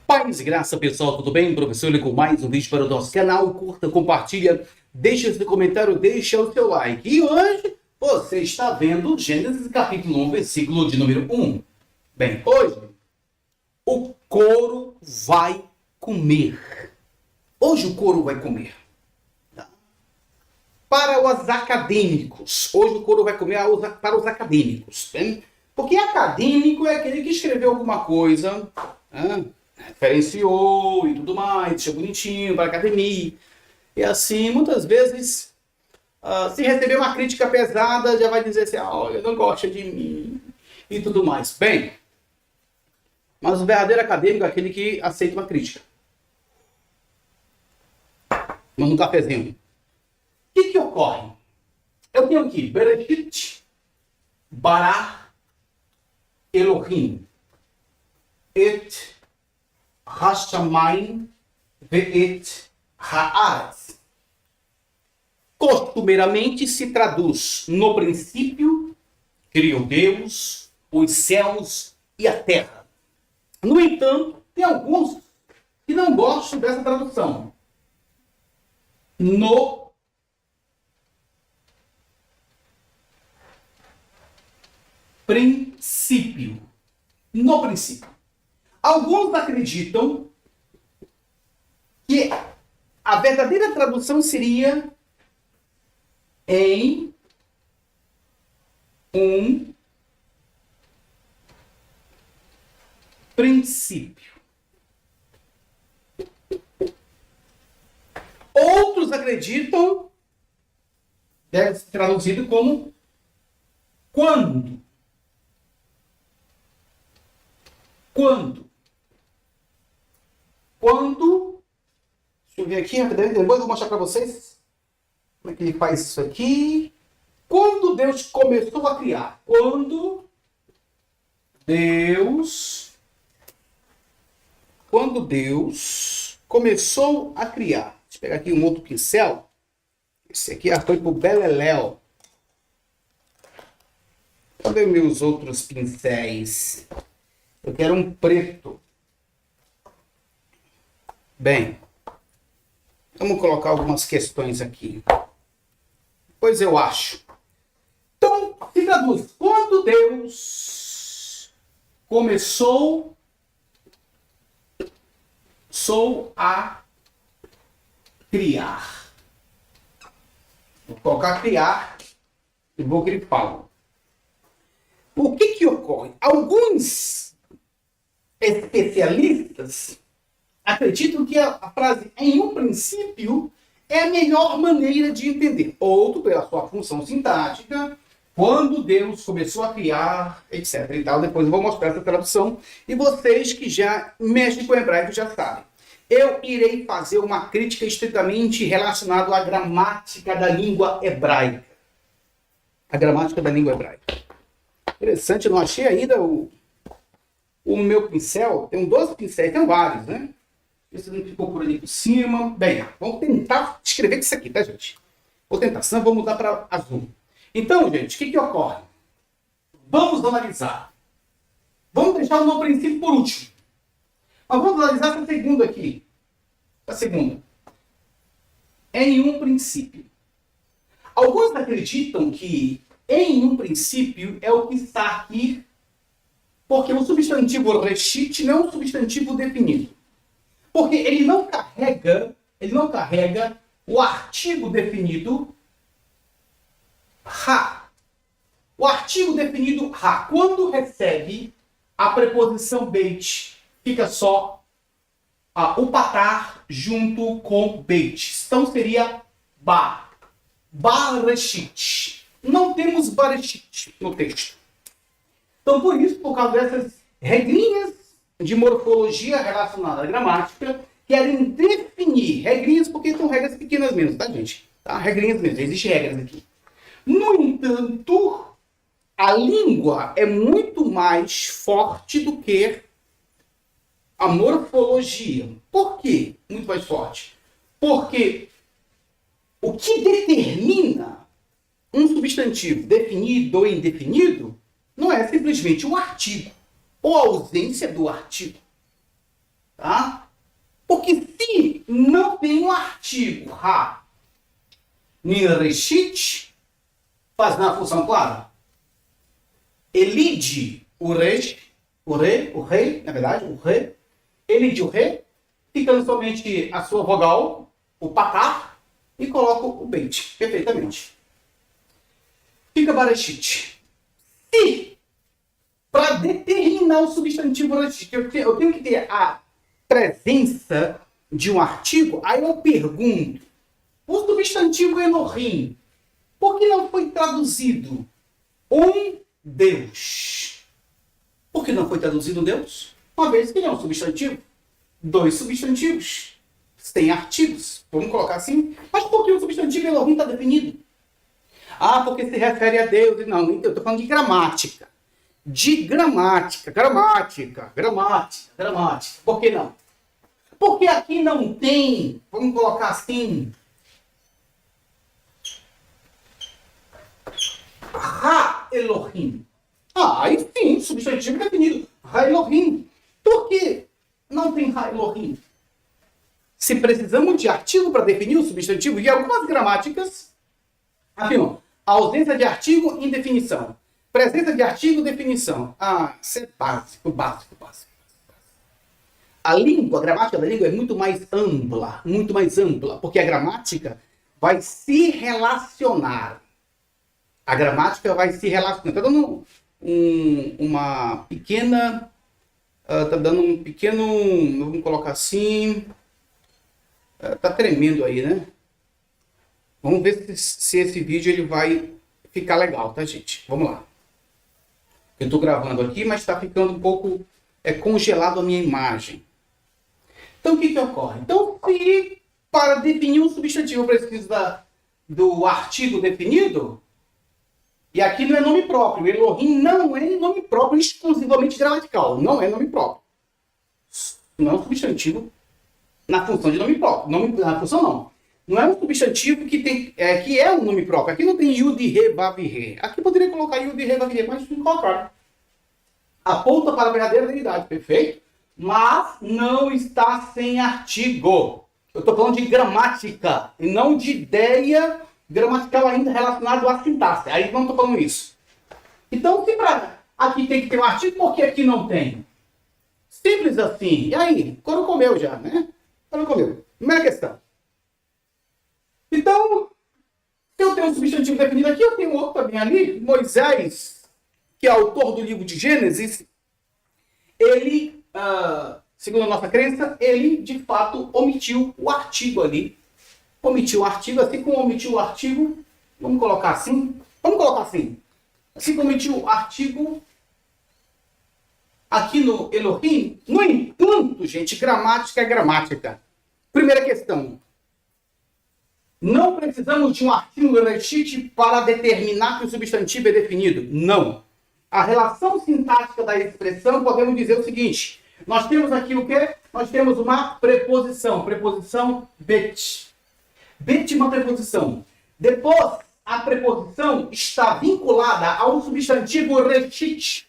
Paz e graça, pessoal, tudo bem? Professor Ele com mais um vídeo para o nosso canal. Curta, compartilha, deixa seu comentário, deixa o seu like. E hoje você está vendo Gênesis capítulo 1, versículo de número 1. Bem, hoje o couro vai comer. Hoje o couro vai comer. Para os acadêmicos. Hoje o couro vai comer para os acadêmicos. Hein? Porque acadêmico é aquele que escreveu alguma coisa, referenciou e tudo mais, deixou bonitinho para a academia. E assim, muitas vezes, se receber uma crítica pesada, já vai dizer assim, olha, não gosta de mim e tudo mais. Bem, mas o verdadeiro acadêmico é aquele que aceita uma crítica. Manda um cafezinho. O que ocorre? Eu tenho aqui Bereshit, Bara, Elohim, Et Hashamayim, Ve'et Haaretz. Costumeiramente se traduz: no princípio criou Deus os céus e a terra. No entanto, tem alguns que não gostam dessa tradução. No princípio. No princípio. Alguns acreditam que a verdadeira tradução seria em um princípio. Outros acreditam, deve ser traduzido como quando. Quando, deixa eu ver aqui, depois eu vou mostrar para vocês como é que ele faz isso aqui. Quando Deus começou a criar. Quando Deus começou a criar. Deixa eu pegar aqui um outro pincel. Esse aqui foi pro Beleléu. Cadê meus outros pincéis? Eu quero um preto. Bem, vamos colocar algumas questões aqui. Pois eu acho. Então, se traduz. Quando Deus começou a criar. Vou colocar criar e vou grifá-lo. O que ocorre? Alguns especialistas acreditam que a frase em um princípio é a melhor maneira de entender. Outro, pela sua função sintática, quando Deus começou a criar, etc. e tal. Depois eu vou mostrar essa tradução. E vocês que já mexem com o hebraico já sabem. Eu irei fazer uma crítica estritamente relacionada à gramática da língua hebraica. A gramática da língua hebraica. Interessante, eu não achei ainda o meu pincel. Tem 12 pincéis, tem vários, né? Isso não ficou por ali por cima. Bem, vamos tentar escrever com isso aqui, tá, gente? Vou tentar, senão vou mudar para azul. Então, gente, o que ocorre? Vamos analisar. Vamos deixar o meu princípio por último. Mas vamos analisar essa segunda aqui. A segunda. Em um princípio. Alguns acreditam que em um princípio é o que está aqui, porque o substantivo reshit não é um substantivo definido. Porque ele não carrega o artigo definido ha. O artigo definido ha, quando recebe a preposição beit, fica só o patar junto com beit. Então seria ba. Bareshit. Não temos bareshit no texto. Então, por isso, por causa dessas regrinhas de morfologia relacionada à gramática, querem definir regrinhas, porque são regras pequenas mesmo, tá, gente? Tá? Regrinhas mesmo, existem regras aqui. No entanto, a língua é muito mais forte do que a morfologia. Por quê? Muito mais forte. Porque o que determina um substantivo definido ou indefinido não é simplesmente o artigo ou a ausência do artigo. Tá? Porque se não tem um artigo ha, nireshit, faz na função clara. Elide o rei, na verdade, o rei, elide o rei, ficando somente a sua vogal, o patar, e coloco o beit, perfeitamente. Fica barashit. Se, para determinar o substantivo barashit, eu tenho que ter a presença de um artigo, aí eu pergunto, o substantivo Elohim, por que não foi traduzido um Deus? Por que não foi traduzido um Deus? Uma vez que ele é um substantivo. Dois substantivos. Tem artigos. Vamos colocar assim. Mas por que o substantivo Elohim está definido? Ah, porque se refere a Deus. Não, eu estou falando de gramática. De gramática. Por que não? Porque aqui não tem, vamos colocar assim, Ha Elohim. Ah, aí sim, substantivo definido. Ha Elohim. Por que não tem Ha Elohim? Se precisamos de artigo para definir o substantivo, e algumas gramáticas afirmam ausência de artigo em definição. Presença de artigo, definição. Ah, isso é básico. A gramática da língua é muito mais ampla, porque a gramática vai se relacionar. Está dando uma pequena... Está dando um pequeno... Vamos colocar assim... Está tremendo aí, né? Vamos ver se esse vídeo ele vai ficar legal, tá, gente? Vamos lá. Eu estou gravando aqui, mas está ficando um pouco congelado a minha imagem. Então, o que ocorre? Então, se para definir um substantivo eu preciso do artigo definido, e aqui não é nome próprio. Elohim não é nome próprio exclusivamente gramatical. Não é nome próprio. Não é um substantivo na função de nome próprio. Na função não. Não é um substantivo que é um nome próprio. Aqui não tem Yud, Re, Vav, Re. Aqui poderia colocar Yud, Re, Vav, Re, mas não colocaram. Aponta para a verdadeira deidade, perfeito? Mas não está sem artigo. Eu estou falando de gramática e não de ideia gramatical ainda relacionado à sintaxe. Aí não estou falando isso. Então, se aqui tem que ter um artigo, por que aqui não tem? Simples assim. E aí? Quando comeu já, né? Quando comeu. Primeira questão. Então, se eu tenho um substantivo definido aqui, eu tenho outro também ali. Moisés, que é autor do livro de Gênesis, ele, segundo a nossa crença, ele de fato omitiu o artigo ali. Omitiu o artigo, assim como omitiu o artigo, vamos colocar assim. Assim como omitiu o artigo aqui no Elohim. No entanto, gente, gramática é gramática. Primeira questão. Não precisamos de um artigo reshit para determinar que o substantivo é definido. Não. A relação sintática da expressão, podemos dizer o seguinte. Nós temos aqui o quê? Nós temos uma preposição. Preposição bet. Bet é uma preposição. Depois, a preposição está vinculada ao substantivo reshit.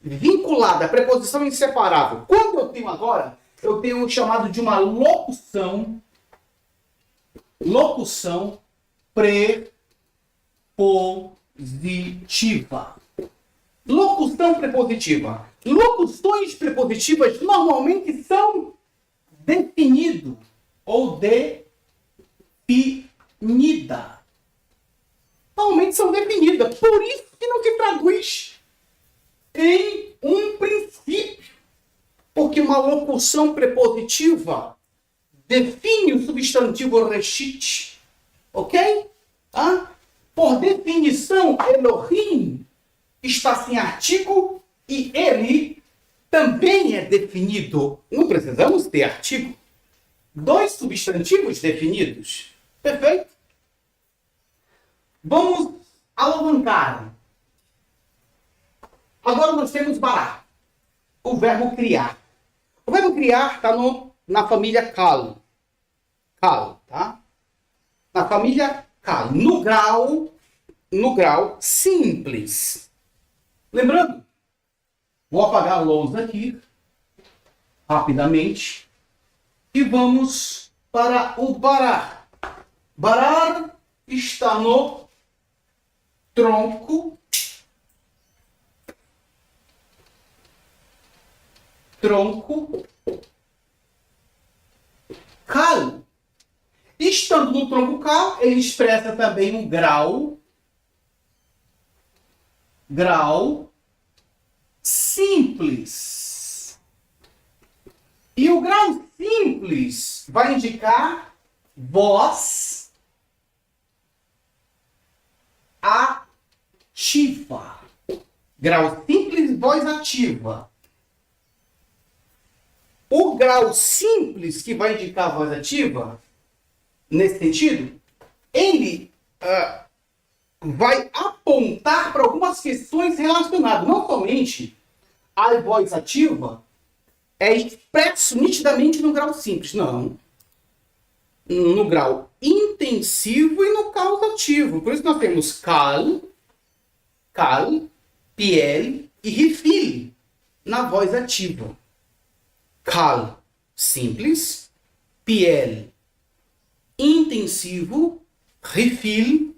Vinculada, preposição inseparável. Quando eu tenho agora, eu tenho o chamado de uma locução prepositiva. Locução prepositiva. Locuções prepositivas normalmente são definido ou definida. Normalmente são definidas. Por isso que não se traduz em um princípio. Porque uma locução prepositiva define o substantivo reshit. Ok? Por definição, Elohim está sem artigo e ele também é definido. Não precisamos ter artigo. Dois substantivos definidos. Perfeito? Vamos alavancar. Agora nós temos bará. O verbo criar. O verbo criar está na família Kal. Kal, tá? Na família Kal. No grau simples. Lembrando, vou apagar a lousa aqui, rapidamente. E vamos para o barar. Barar está no tronco. Cal. Estando no tronco cal, ele expressa também um grau simples. E o grau simples vai indicar voz ativa. Grau simples, voz ativa. O grau simples, que vai indicar a voz ativa, nesse sentido, ele vai apontar para algumas questões relacionadas, não somente a voz ativa é expresso nitidamente no grau simples, não. No grau intensivo e no causativo. Por isso nós temos cal, piel e refill na voz ativa. Cal, simples, piel, intensivo, refill,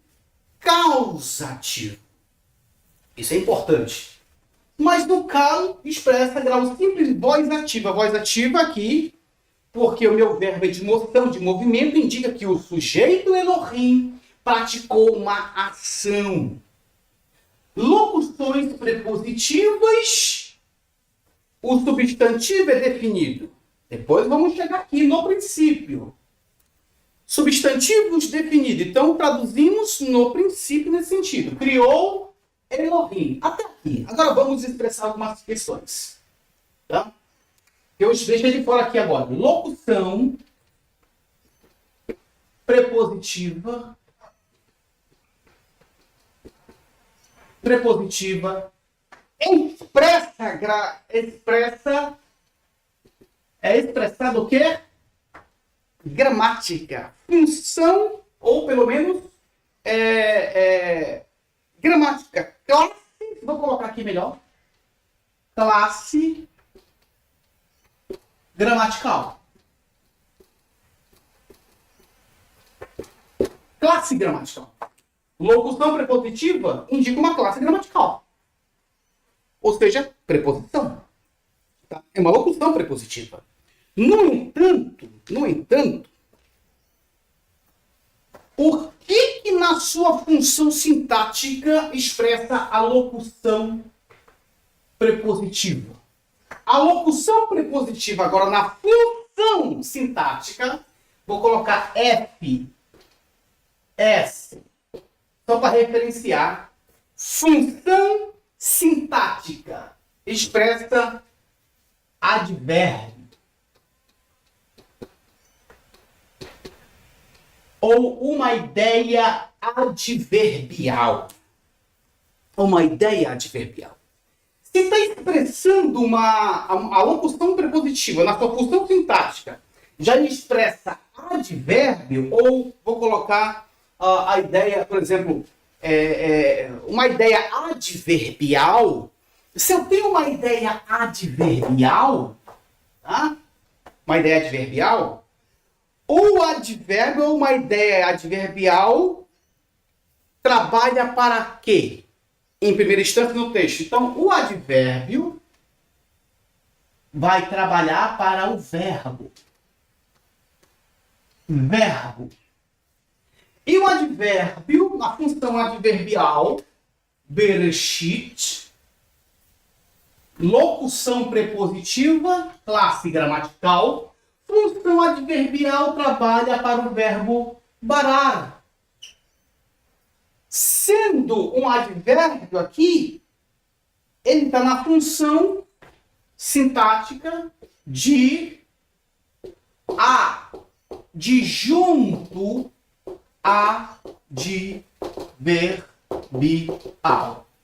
causativo. Isso é importante. Mas no cal expressa grau simples, voz ativa. Voz ativa aqui, porque o meu verbo é de moção, de movimento, indica que o sujeito Elohim praticou uma ação. Locuções prepositivas, o substantivo é definido. Depois vamos chegar aqui no princípio. Substantivos definidos. Então, traduzimos no princípio nesse sentido. Criou Elohim. Até aqui. Agora vamos expressar algumas questões. Tá? Eu deixei de fora aqui agora. Locução prepositiva. É expressado o quê? Gramática. Função, ou pelo menos gramática. Classe, vou colocar aqui melhor. Classe gramatical. Classe gramatical. Locução prepositiva indica uma classe gramatical. Ou seja, preposição. Tá? É uma locução prepositiva. No entanto, o que na sua função sintática expressa a locução prepositiva? A locução prepositiva, agora na função sintática, vou colocar F, S, só para referenciar. Função sintática expressa advérbio ou uma ideia adverbial. Se está expressando a locução prepositiva na sua função sintática, já expressa advérbio, ou vou colocar a ideia, por exemplo, uma ideia adverbial. Se eu tenho uma ideia adverbial, tá? Uma ideia adverbial, ou advérbio ou uma ideia adverbial trabalha para quê? Em primeira instância no texto. Então, o advérbio vai trabalhar para o verbo. E o advérbio, na função adverbial, bereshit, locução prepositiva, classe gramatical, função adverbial trabalha para o verbo barar. Sendo um advérbio aqui, ele está na função sintática de junto adverbial.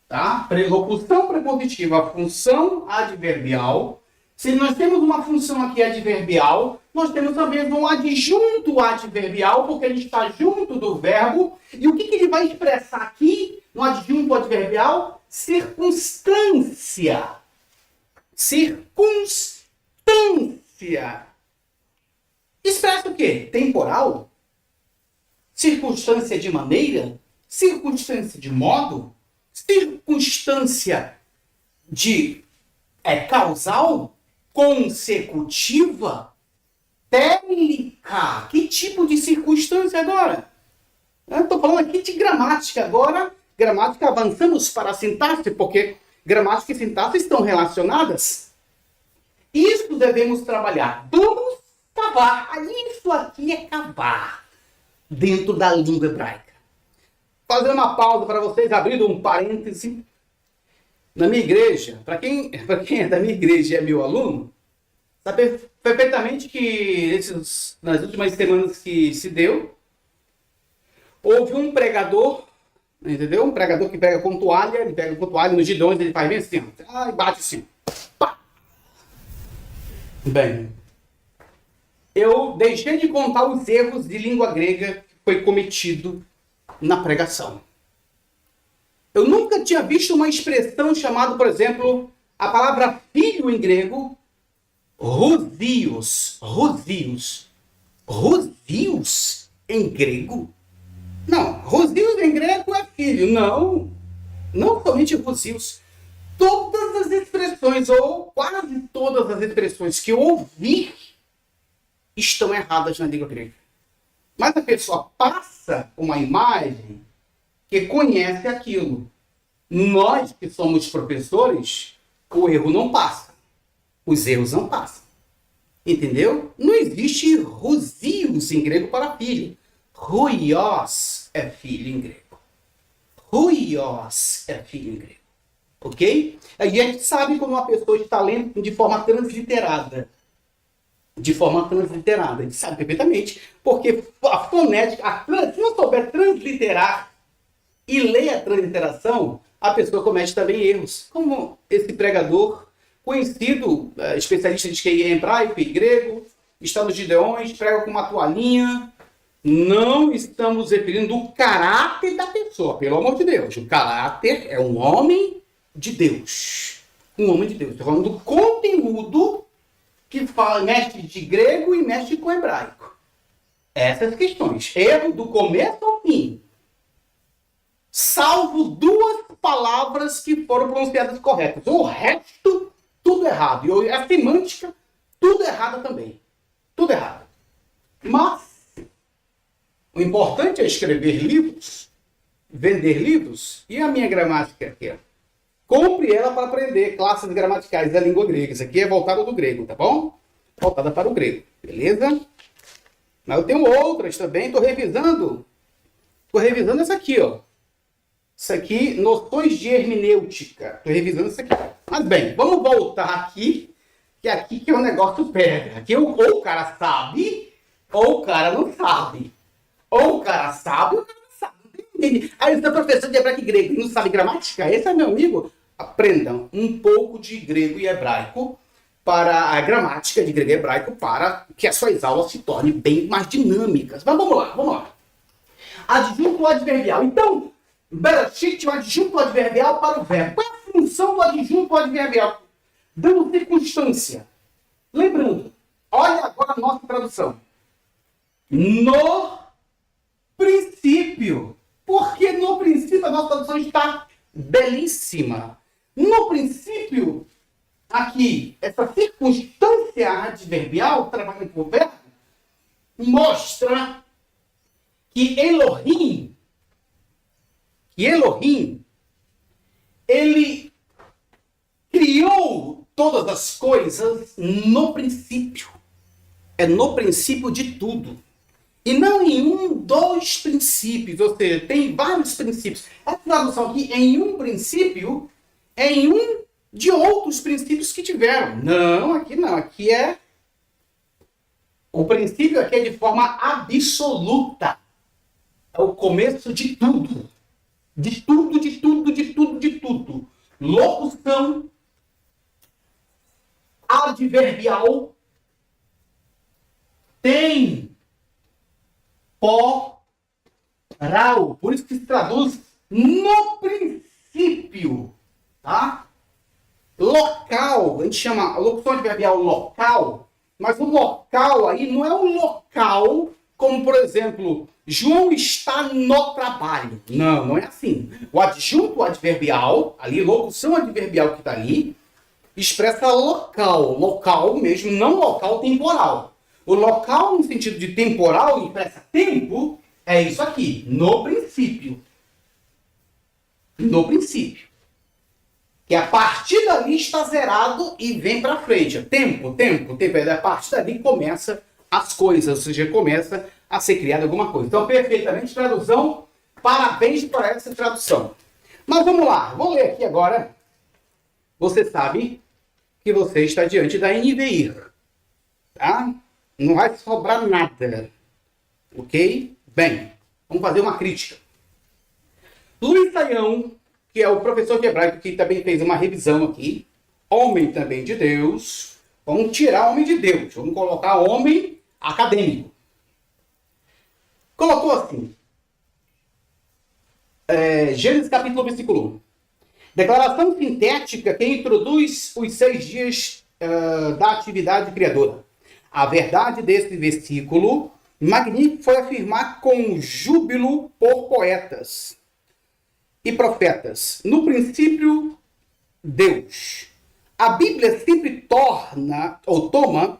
Tá? Locução prepositiva, função adverbial. Se nós temos uma função aqui adverbial, nós temos também um adjunto adverbial, porque ele está junto do verbo. E o que ele vai expressar aqui no adjunto adverbial? Circunstância. Expressa o quê? Temporal? Circunstância de maneira? Circunstância de modo? Circunstância de causal? Consecutiva? Técnica? Que tipo de circunstância agora? Eu estou falando aqui de gramática agora. Gramática, avançamos para a sintaxe, porque gramática e sintaxe estão relacionadas. Isso devemos trabalhar. Vamos cavar. Isso aqui é cavar dentro da língua hebraica. Fazer uma pausa para vocês, abrindo um parêntese. Na minha igreja, para quem é da minha igreja e é meu aluno, sabe perfeitamente que nas últimas semanas que se deu, houve um pregador, entendeu? Um pregador que pega com toalha, ele pega com toalha nos Gideões, ele faz bem assim, e bate assim. Pá. Bem, eu deixei de contar os erros de língua grega que foi cometido na pregação. Eu nunca tinha visto uma expressão chamada, por exemplo, a palavra filho em grego, rosios. Rosios. Rosios em grego? Não, rosios em grego é filho. Não, não somente rosios. Todas as expressões, ou quase todas as expressões que eu ouvi, estão erradas na língua grega. Mas a pessoa passa uma imagem que conhece aquilo. Nós que somos professores, o erro não passa. Os erros não passam. Entendeu? Não existe rosios em grego para filho. Ruios é filho em grego. Ruios é filho em grego. Ok? E a gente sabe quando uma pessoa está lendo de forma transliterada. De forma transliterada. A gente sabe perfeitamente. Porque a fonética, se eu souber transliterar e ler a transliteração, a pessoa comete também erros. Como esse pregador, conhecido, especialista de QI em hebraico e grego, está nos Gideões, prega com uma toalhinha. Não estamos referindo o caráter da pessoa, pelo amor de Deus. O caráter é um homem de Deus. Um homem de Deus. Estou falando do conteúdo que mexe de grego e mexe com hebraico. Essas questões. Erro do começo ao fim. Salvo duas palavras que foram pronunciadas corretas. O resto, tudo errado. E a semântica, tudo errado também. Tudo errado. Mas o importante é escrever livros, vender livros, e a minha gramática aqui. Compre ela para aprender classes gramaticais da língua grega. Isso aqui é voltado do grego, tá bom? Voltada para o grego, beleza? Mas eu tenho outras também, estou revisando. Estou revisando essa aqui, ó. Isso aqui, noções de hermenêutica. Estou revisando isso aqui. Mas bem, vamos voltar aqui, que é aqui que o negócio pega. Aqui ou o cara sabe, ou o cara não sabe. Ou o cara sabe, ou o cara não sabe. Aí você é professor de hebraico e grego, não sabe gramática? Esse é meu amigo. Aprendam um pouco de grego e hebraico para a gramática de grego e hebraico para que as suas aulas se tornem bem mais dinâmicas. Mas vamos lá. Adjunto adverbial. Então, Bereshit, o adjunto adverbial para o verbo. Qual é a função do adjunto adverbial? Dando circunstância. Lembrando, olha agora a nossa tradução. No princípio. Porque no princípio a nossa tradução está belíssima. No princípio, aqui, essa circunstância adverbial, trabalhando com o verbo, mostra que Elohim, ele criou todas as coisas no princípio. É no princípio de tudo. E não em um dos princípios, ou seja, tem vários princípios. A tradução aqui, em um princípio, é em um de outros princípios que tiveram. Não, aqui não. Aqui é... O princípio aqui é de forma absoluta. É o começo de tudo. De tudo, de tudo, de tudo, de tudo. Locução adverbial tem poral. Por isso que se traduz no princípio. Tá? Local. A gente chama a locução adverbial local. Mas o local aí não é um local como, por exemplo, João está no trabalho. Não, não é assim. O adjunto adverbial, ali, locução adverbial que está ali, expressa local. Local mesmo, não local temporal. O local, no sentido de temporal, expressa tempo, é isso aqui, no princípio. No princípio. Que a partir dali está zerado e vem para frente. Tempo. A partir dali começa as coisas, ou seja, começa a ser criada alguma coisa. Então, perfeitamente, tradução. Parabéns por essa tradução. Mas vamos lá, vou ler aqui agora. Você sabe que você está diante da NVI. Tá? Não vai sobrar nada. Ok? Bem, vamos fazer uma crítica. Luiz Saião, que é o professor de hebraico, que também fez uma revisão aqui, homem também de Deus, vamos tirar homem de Deus, vamos colocar homem acadêmico. Colocou assim, Gênesis capítulo versículo 1. Declaração sintética que introduz os 6 dias da atividade criadora. A verdade desse versículo magnífico foi afirmar com júbilo por poetas e profetas. No princípio, Deus. A Bíblia sempre torna ou toma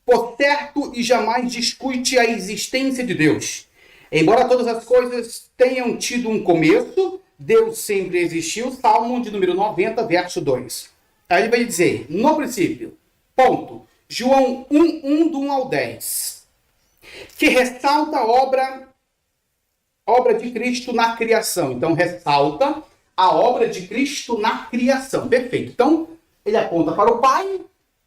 por certo e jamais discute a existência de Deus. Embora todas as coisas tenham tido um começo, Deus sempre existiu. Salmo de número 90, verso 2. Aí ele vai dizer, no princípio, ponto. João 1, do 1 ao 10. Que ressalta a obra de Cristo na criação. Então, ressalta a obra de Cristo na criação. Perfeito. Então, ele aponta para o Pai,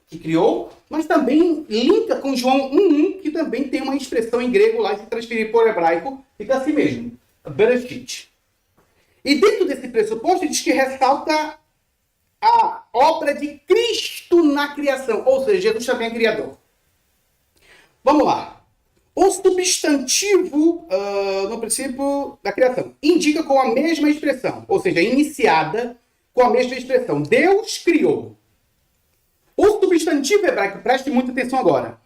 que criou, mas também linka com João 1, que também tem uma expressão em grego lá, se transferir por hebraico, fica assim mesmo. Bereshit. E dentro desse pressuposto, ele diz que ressalta a obra de Cristo na criação. Ou seja, Jesus também é criador. Vamos lá. O substantivo, no princípio da criação, indica com a mesma expressão, ou seja, iniciada com a mesma expressão. Deus criou. O substantivo hebraico, preste muita atenção agora.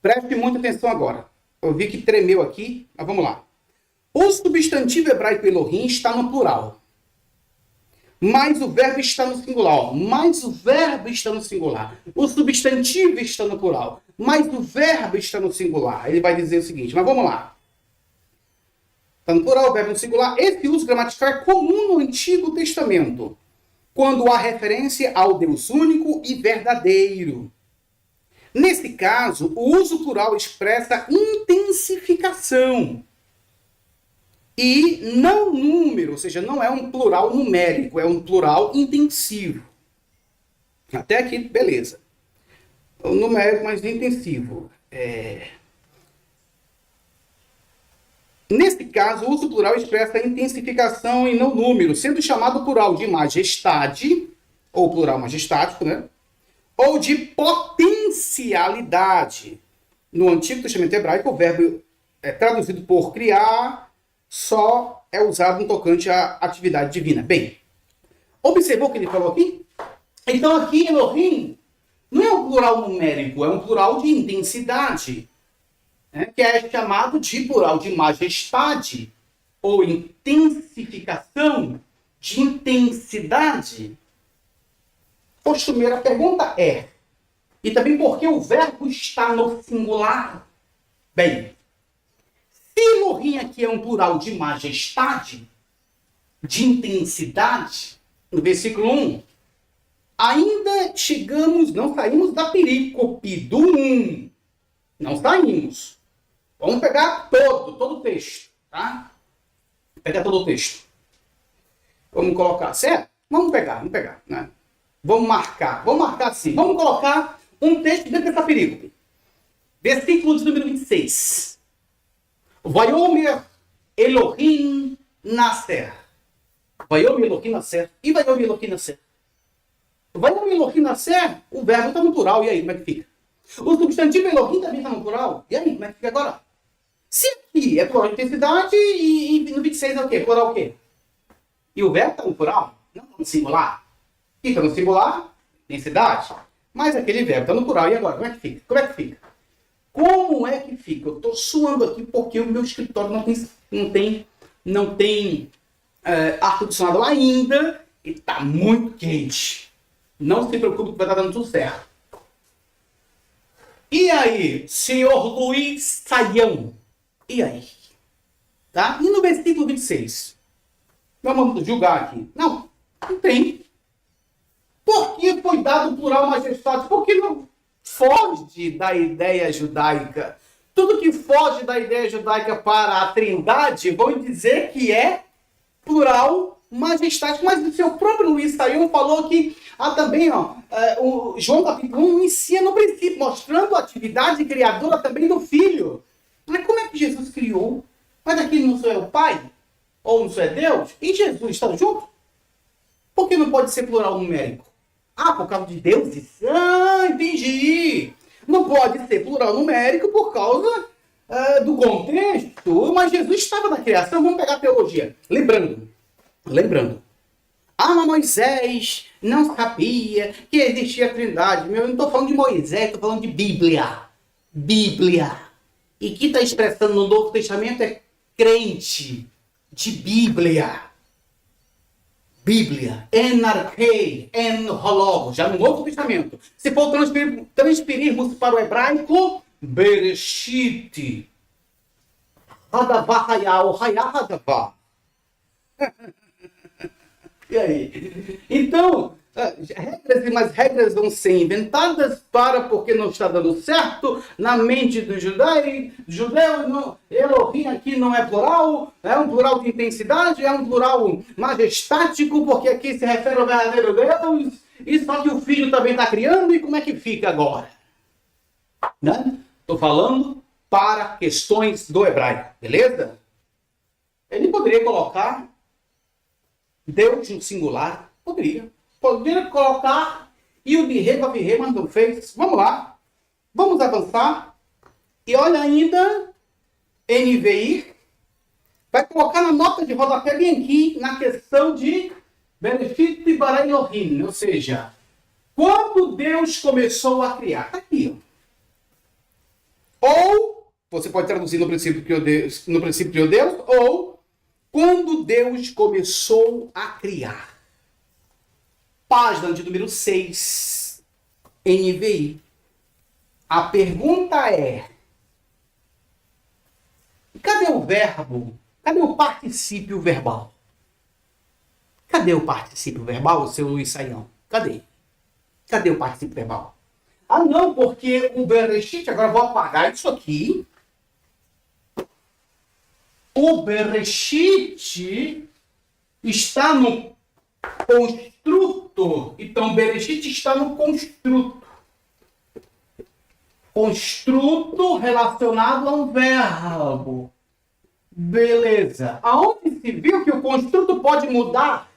Preste muita atenção agora. Eu vi que tremeu aqui, mas vamos lá. O substantivo hebraico Elohim está no plural. Mas o verbo está no singular. Mas o verbo está no singular. O substantivo está no plural. Mas o verbo está no singular. Ele vai dizer o seguinte, mas vamos lá. Está no plural, o verbo no singular. Esse uso gramatical é comum no Antigo Testamento, quando há referência ao Deus único e verdadeiro. Nesse caso, o uso plural expressa intensificação. E não número, ou seja, não é um plural numérico, é um plural intensivo. Até aqui, beleza. O numérico, mas intensivo. Nesse caso, o uso plural expressa intensificação e não número, sendo chamado plural de majestade, ou plural majestático, né? Ou de potencialidade. No Antigo Testamento hebraico, o verbo é traduzido por criar, só é usado no tocante à atividade divina. Bem, observou o que ele falou aqui? Então aqui Elohim não é um plural numérico, é um plural de intensidade, né? Que é chamado de plural de majestade, ou intensificação de intensidade. Costumeira pergunta é, e também porque o verbo está no singular? Bem, se Elohim aqui é um plural de majestade, de intensidade, no versículo 1, ainda não saímos da perícope do 1. Não saímos. Vamos pegar todo o texto, tá? Pegar todo o texto. Vamos colocar, certo? Vamos pegar, né? Vamos marcar assim. Vamos colocar um texto dentro dessa perícope. Versículo de número 26. Vaiomer Elohim Nasser. Vaiomer Elohim Nasser. E Vaiomer Elohim Nasser? Vaiomer Elohim Nasser, o verbo está no plural. E aí, como é que fica? O substantivo Elohim também está no plural. E aí, como é que fica agora? Se aqui é plural de intensidade e no 26 é o quê? Plural o quê? E o verbo está no plural? Não está no singular. E está no singular, intensidade. Mas aquele verbo está no plural. E agora? Como é que fica? Como é que fica? Como é que fica? Eu estou suando aqui porque o meu escritório não tem ar-condicionado ainda e está muito quente. Não se preocupe que vai estar dando tudo certo. E aí, senhor Luiz Saião? E aí? Tá? E no versículo 26? Vamos julgar aqui. Não tem. Por que foi dado plural majestade? Porque não foge da ideia judaica. Tudo que foge da ideia judaica para a trindade, vão dizer que é plural majestade. Mas o seu próprio Luiz Saião falou que também, o João capítulo 1 inicia no princípio, mostrando a atividade criadora também do Filho. Mas como é que Jesus criou? Mas aqui não sou eu o Pai? Ou não sou é Deus? E Jesus está junto? Por que não pode ser plural numérico? Por causa de deuses? Entendi. Não pode ser plural numérico por causa do contexto. Mas Jesus estava na criação. Vamos pegar a teologia. Lembrando. Mas Moisés não sabia que existia a trindade. Eu não estou falando de Moisés, estou falando de Bíblia. Bíblia. E que está expressando no Novo Testamento é crente de Bíblia. Bíblia, enarquei, enrologos, já no Novo Testamento. Se for transferirmos para o hebraico, Bereshit. Hadavá, hayá, hadavá. E aí? Então, regras vão ser inventadas porque não está dando certo na mente do judeu. Elohim aqui não é plural, é um plural de intensidade, é um plural majestático, porque aqui se refere ao verdadeiro Deus, e só que o Filho também está criando, e como é que fica agora? Estou falando para questões do hebraico, beleza? Ele poderia colocar Deus no singular, poderia colocar e o de Virre, mas não fez. Vamos lá. Vamos avançar. E olha ainda, NVI vai colocar na nota de rodapé bem aqui, na questão de Bereshit bara Elohim, ou seja, quando Deus começou a criar. Está aqui. Ou, você pode traduzir no princípio de Deus, ou quando Deus começou a criar. Página de número 6, NVI. A pergunta é: cadê o verbo? Cadê o particípio verbal? Cadê o particípio verbal, seu Luiz Saião? Cadê? Cadê o particípio verbal? Não, porque o Bereshit, agora eu vou apagar isso aqui. O Bereshit está no construto. Então, Bereshit está no construto. Construto relacionado a um verbo. Beleza. Aonde se viu que o construto pode mudar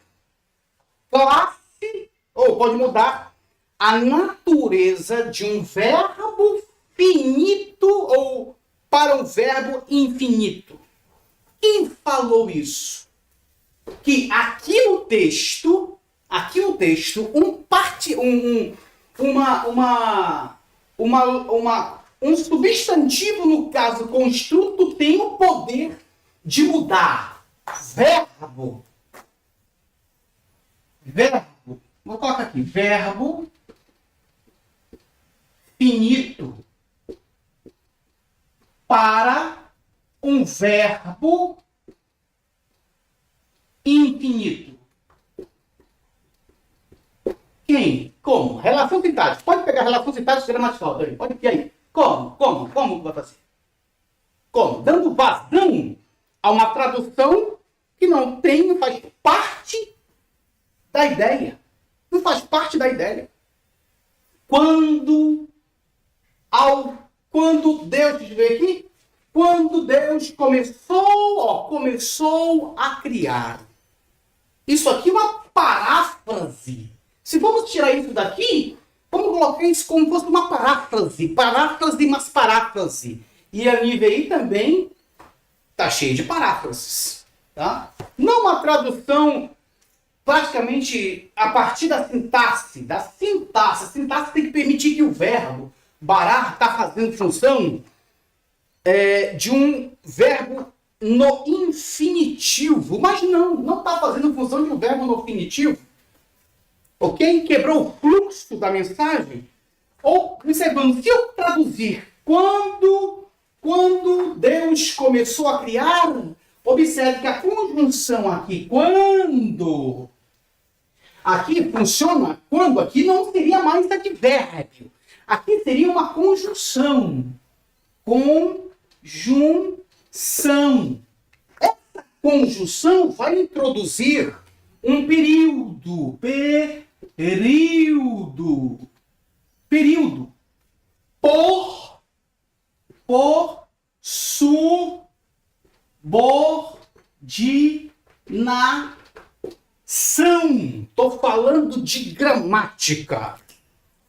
classe, ou pode mudar a natureza de um verbo finito ou para um verbo infinito. Quem falou isso? Que aqui no texto, um substantivo, no caso construto, tem o poder de mudar. Verbo. Vou colocar aqui. Verbo finito para um verbo infinito. Quem? Como? Relação sintática. Pode pegar relação sintática gramatical. Pode ir aí. Como vai fazer? Como? Dando vazão a uma tradução que não faz parte da ideia. Não faz parte da ideia. Quando Deus, deixa eu ver aqui, quando Deus começou a criar. Isso aqui é uma paráfrase. Se vamos tirar isso daqui, vamos colocar isso como se fosse uma paráfrase. Mas paráfrase. E a NVI também está cheia de paráfrases. Tá? Não uma tradução praticamente a partir da sintaxe. A sintaxe tem que permitir que o verbo barar está fazendo função de um verbo no infinitivo. Mas não está fazendo função de um verbo no infinitivo. Ok? Quebrou o fluxo da mensagem. Observando, se eu traduzir quando Deus começou a criar, observe que a conjunção aqui, quando, aqui funciona, quando aqui não seria mais advérbio. Aqui seria uma conjunção. Conjunção. Essa conjunção vai introduzir um período. Período. Por subordinação. Estou falando de gramática.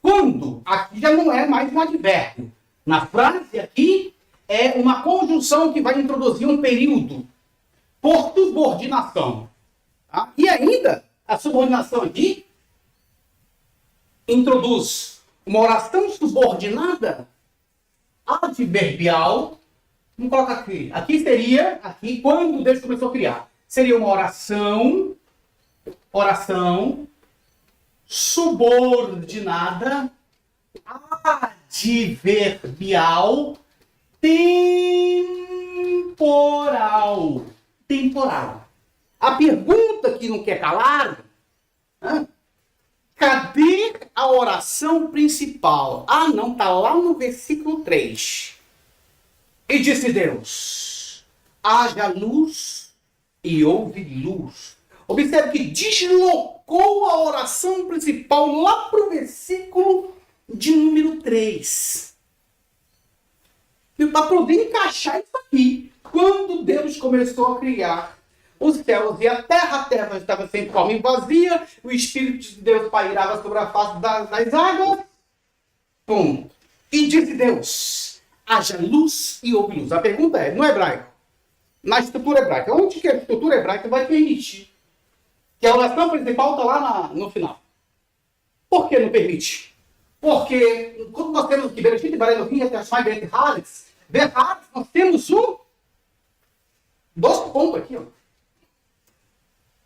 Quando? Aqui já não é mais um advérbio. Na frase aqui é uma conjunção que vai introduzir um período. Por subordinação. Tá? E ainda, a subordinação aqui introduz uma oração subordinada adverbial. Vamos colocar aqui. Aqui seria, quando Deus começou a criar. Seria uma oração subordinada adverbial temporal. A pergunta que não quer calar, cadê a oração principal? Não, está lá no versículo 3. E disse Deus, haja luz e houve luz. Observe que deslocou a oração principal lá para o versículo de número 3. Para poder encaixar isso aqui. Quando Deus começou a criar os céus e a terra estava sem forma e vazia, o Espírito de Deus pairava sobre a face das águas. Ponto. E disse Deus, haja luz e houve luz. A pergunta é, no hebraico, na estrutura hebraica, onde que a estrutura hebraica vai permitir que a oração principal está lá no final? Por que não permite? Porque quando nós temos que Bereshit, Barelohim, Etashmai, Bet Haaretz, nós temos dois pontos aqui, ó.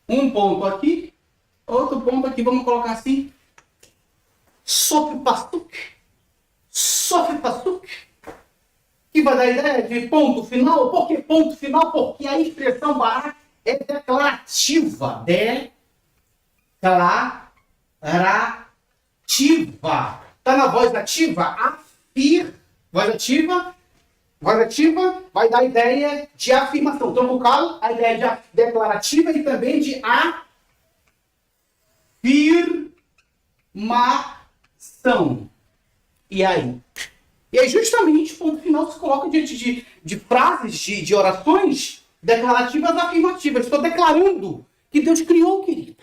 Um ponto aqui, outro ponto aqui, vamos colocar assim. Sofre pasuk, que vai dar a ideia de ponto final. Por que ponto final? Porque a expressão barak é declarativa. Declarativa. Está na voz ativa? Voz ativa vai dar a ideia de afirmação. Então, vocal, a ideia de declarativa e também de afirmação. E aí? E aí, justamente, o ponto final se coloca diante de frases, de orações declarativas afirmativas. Estou declarando que Deus criou, querido.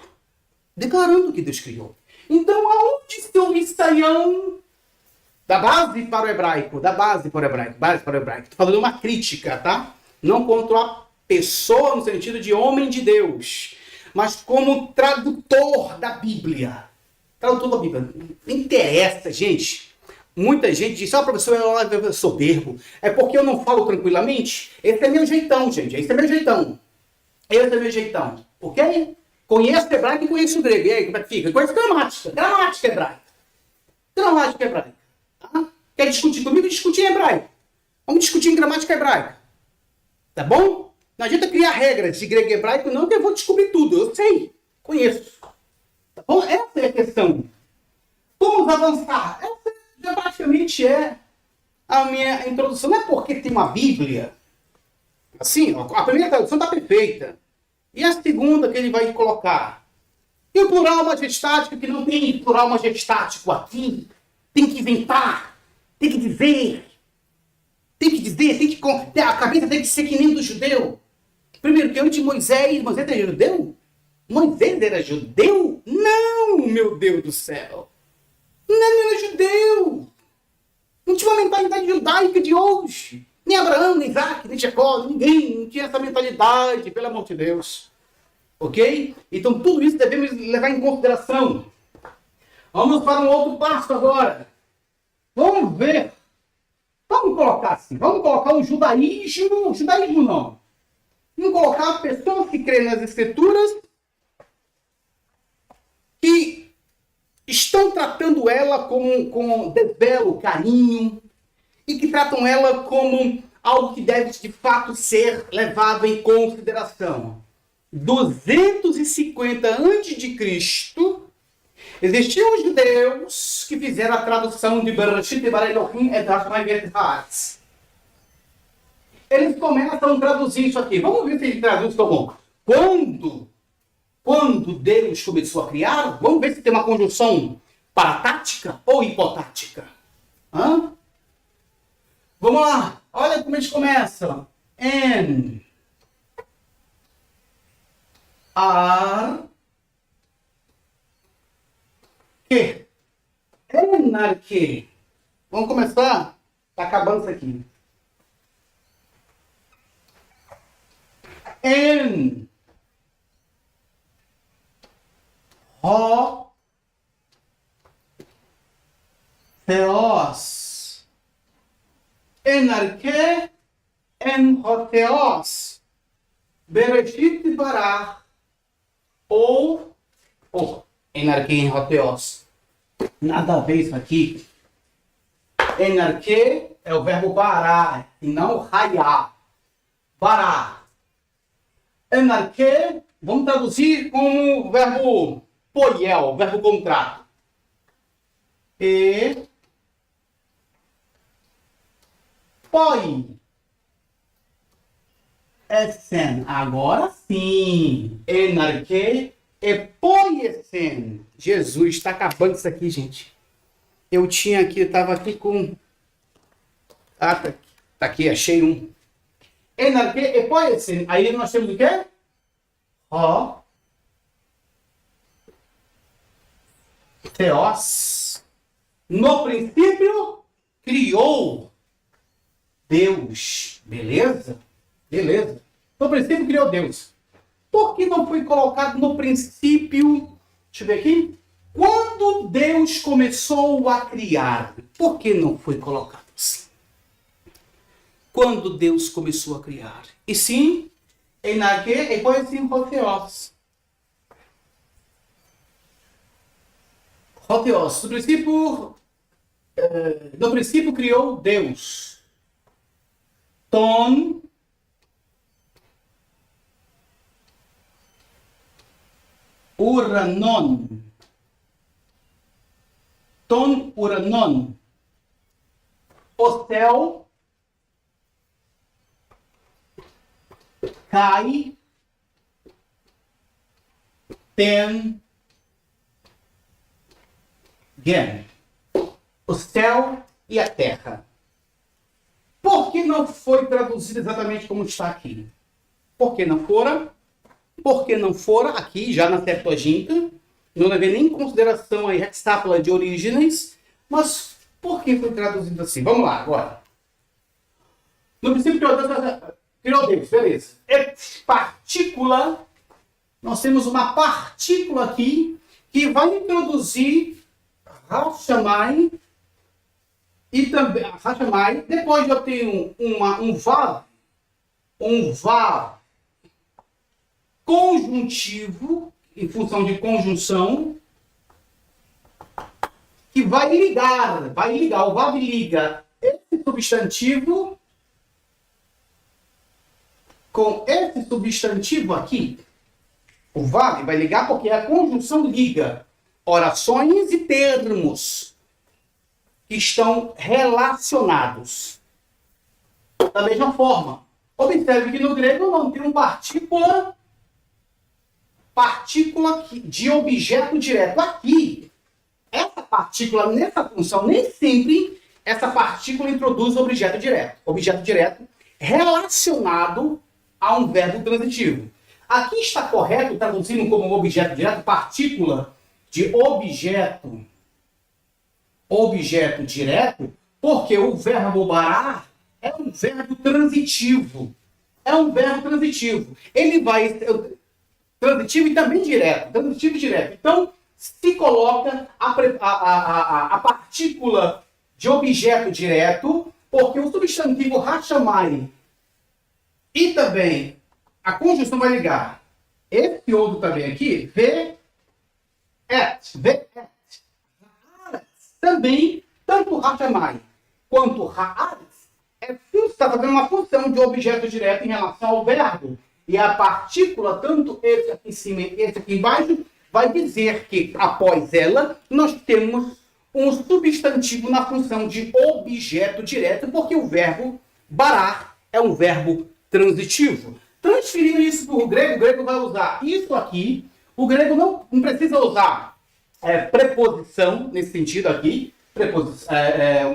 Declarando que Deus criou. Então, aonde está o ensaião da base para o hebraico? Estou falando uma crítica, tá? Não contra a pessoa no sentido de homem de Deus, mas como tradutor da Bíblia. Tradutor da Bíblia. Não interessa, gente. Muita gente diz, professor, eu sou soberbo. É porque eu não falo tranquilamente? Esse é meu jeitão, gente. Esse é meu jeitão. Ok? Conheço hebraico e conheço grego. E aí, como é que fica? Conheço gramática. Gramática hebraica. Tá? Quer discutir comigo? Discutir em hebraico. Vamos discutir em gramática hebraica. Tá bom? Não adianta criar regras de grego e hebraico, não, que eu vou descobrir tudo. Eu sei. Conheço. Tá bom? Essa é a questão. Vamos avançar. Essa já praticamente é a minha introdução. Não é porque tem uma Bíblia. Assim, a primeira tradução está perfeita. E a segunda que ele vai colocar? E o plural majestático, que não tem plural majestático aqui. Tem que inventar. Tem que dizer. A cabeça tem que ser que nem do judeu. Primeiro, que antes de Moisés era judeu? Moisés era judeu? Não, meu Deus do céu. Não era judeu. Não tinha uma mentalidade judaica de hoje. Nem Abraão, nem Isaac, nem Jacó, ninguém não tinha essa mentalidade, pelo amor de Deus. Ok? Então tudo isso devemos levar em consideração. Vamos para um outro passo agora. Vamos ver. Vamos colocar assim. Vamos colocar o judaísmo. Judaísmo não. Vamos colocar pessoas que creem nas escrituras que estão tratando ela com desvelo, carinho, e que tratam ela como algo que deve de fato ser levado em consideração. 250 a.C., existiam judeus que fizeram a tradução de Bereshit bara Elohim et ha'aretz. Eles começam a traduzir isso aqui. Vamos ver se ele traduz como quando Deus começou a criar. Vamos ver se tem uma conjunção paratática ou hipotática. Hã? Vamos lá. Olha como eles começam. En ar que enarque. Vamos começar? Tá acabando isso aqui. En ho theos. Enarque en ho theos. Bereshit bara ou enarque en ho theos. Nada a ver isso aqui. Enarque é o verbo bará e não raiar. Bará. Enarque, vamos traduzir como o verbo poiel, verbo contrato. E poi. Essen. Agora sim. Enarque e poiesen. Jesus, está acabando isso aqui, gente. Eu tinha aqui, estava aqui com... Ah, tá aqui, achei um. Enarque e poiesen. Aí nós temos o quê? Ó. Theos. No princípio, criou Deus. Beleza? Beleza. No princípio, criou Deus. Por que não foi colocado no princípio? Deixa eu ver aqui. Quando Deus começou a criar, por que não foi colocado assim? Quando Deus começou a criar. E sim, enarque e poiesen hotheos. Hotheos. No princípio criou Deus. Ton uranon. Ton uranon. O céu cai ten gen. O céu e a terra. Por que não foi traduzido exatamente como está aqui? Por que não fora? Porque não fora aqui, já na Septuaginta, não levei nem em consideração a hexápola de Orígenes, mas por que foi traduzido assim? Vamos lá, agora. No princípio criou Deus, beleza. Et partícula, nós temos uma partícula aqui que vai introduzir Hashamai e também Hashamai. Depois eu tenho um vav conjuntivo, em função de conjunção, que vai ligar, o vav liga esse substantivo com esse substantivo aqui. O vav vai ligar porque a conjunção liga orações e termos que estão relacionados. Da mesma forma, observe que no grego não tem uma partícula de objeto direto. Aqui, essa partícula, nessa função, nem sempre essa partícula introduz objeto direto. Objeto direto relacionado a um verbo transitivo. Aqui está correto, traduzindo como objeto direto, partícula de objeto direto, porque o verbo bará é um verbo transitivo. Ele vai... Transitivo e também direto. Transitivo e direto. Então, se coloca a partícula de objeto direto, porque o substantivo rachamai e também a conjunção vai ligar esse outro também aqui, ve et. Também, tanto rachamai quanto haaretz está fazendo uma função de objeto direto em relação ao verbo. E a partícula, tanto esse aqui em cima e esse aqui embaixo, vai dizer que após ela nós temos um substantivo na função de objeto direto, porque o verbo barar é um verbo transitivo. Transferindo isso para o grego vai usar isso aqui. O grego não precisa usar preposição nesse sentido aqui,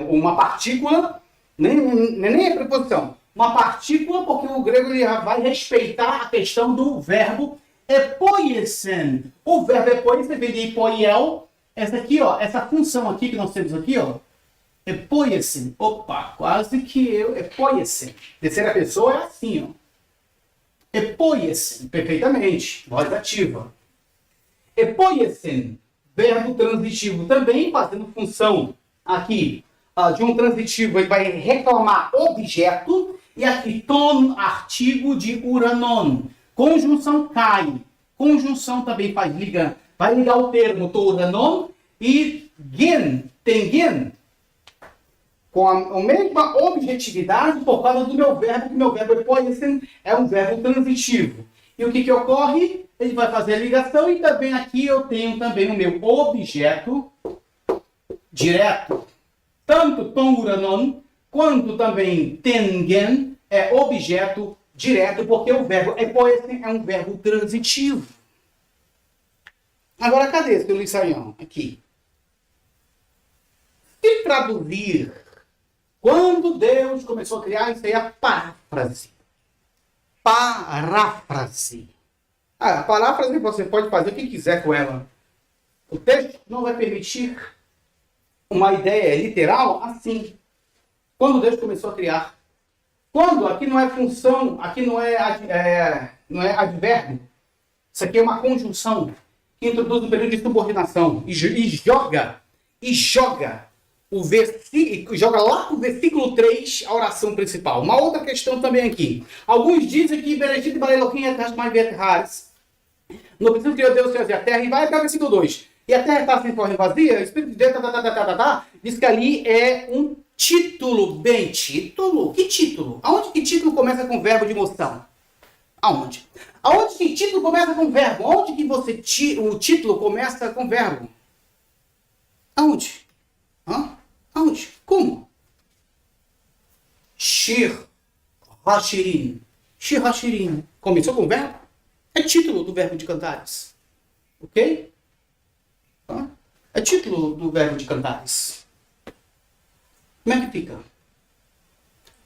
uma partícula, nem é preposição, uma partícula, porque o grego ele vai respeitar a questão do verbo epoiesen. O verbo epoiesen vem de epoiel, essa aqui, ó, essa função aqui que nós temos aqui, ó, epoiesen. Opa, quase que eu, epoiesen. Terceira pessoa é assim, ó. Epoiesen, perfeitamente, voz ativa. Epoiesen, verbo transitivo também, fazendo função aqui de um transitivo, ele vai reclamar objeto, e aqui ton, artigo de uranon. Conjunção cai. Conjunção também vai ligar o termo to uranon e gen, tem gen, com a mesma objetividade por causa do meu verbo, que meu verbo é um verbo transitivo. E o que ocorre? Ele vai fazer a ligação e também aqui eu tenho também o meu objeto direto. Tanto tom uranon quanto também tengen é objeto direto, porque o verbo epoesen é um verbo transitivo. Agora, cadê esse Luiz Saião? Aqui. Se traduzir, quando Deus começou a criar, isso aí é a paráfrase. Paráfrase. A paráfrase você pode fazer o que quiser com ela. O texto não vai permitir uma ideia literal assim. Quando Deus começou a criar. Quando, aqui não é função, aqui não é advérbio. Isso aqui é uma conjunção que introduz um período de subordinação e joga o versículo, joga lá para o versículo 3 a oração principal. Uma outra questão também aqui. Alguns dizem que Bereshit bara Elohim et hashmai ve'et haaretz. No princípio criou Deus os céus e a terra, e vai até o versículo 2. E a terra está sem forma e vazia, o Espírito de Deus, diz que ali é um título. Bem, título? Que título? Aonde que título começa com verbo de moção? Aonde? Aonde que título começa com verbo? Aonde que o título começa com verbo? Aonde? Aonde? Como? Shir Hashirim. Shir Hashirim. Começou com verbo? É título do verbo de cantares. Ok? É título do verbo de cantares. Como é que fica?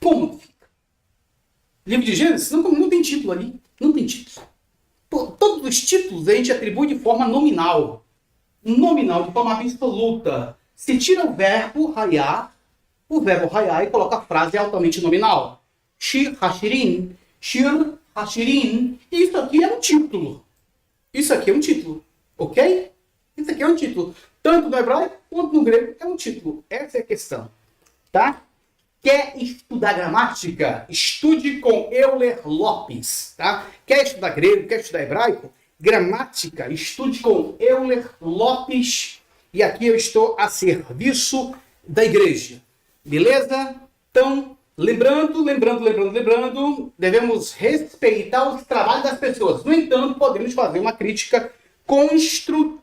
Como fica? Livro de Gênesis não tem título ali. Não tem título. Todos os títulos a gente atribui de forma nominal. Nominal, de forma absoluta. Se tira o verbo raiar e coloca a frase altamente nominal. Shir Hashirim. Shir Hashirim. Isso aqui é um título. Isso aqui é um título. Ok? Isso aqui é um título. Tanto no hebraico quanto no grego é um título. Essa é a questão. Tá? Quer estudar gramática? Estude com Euler Lopes. Tá? Quer estudar grego? Quer estudar hebraico? Gramática. Estude com Euler Lopes. E aqui eu estou a serviço da igreja. Beleza? Então, lembrando, devemos respeitar os trabalhos das pessoas. No entanto, podemos fazer uma crítica construtiva.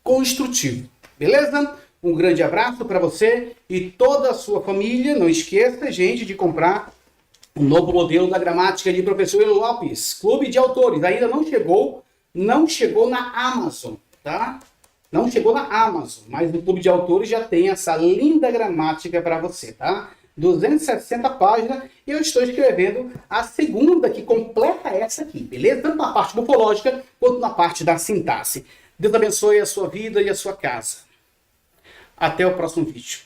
Construtivo. Beleza? Um grande abraço para você e toda a sua família. Não esqueça, gente, de comprar um novo modelo da gramática de professor Euler Lopes. Clube de autores. Ainda não chegou na Amazon, tá? Não chegou na Amazon, mas no Clube de Autores já tem essa linda gramática para você, tá? 260 páginas e eu estou escrevendo a segunda que completa essa aqui, beleza? Tanto na parte morfológica quanto na parte da sintaxe. Deus abençoe a sua vida e a sua casa. Até o próximo vídeo.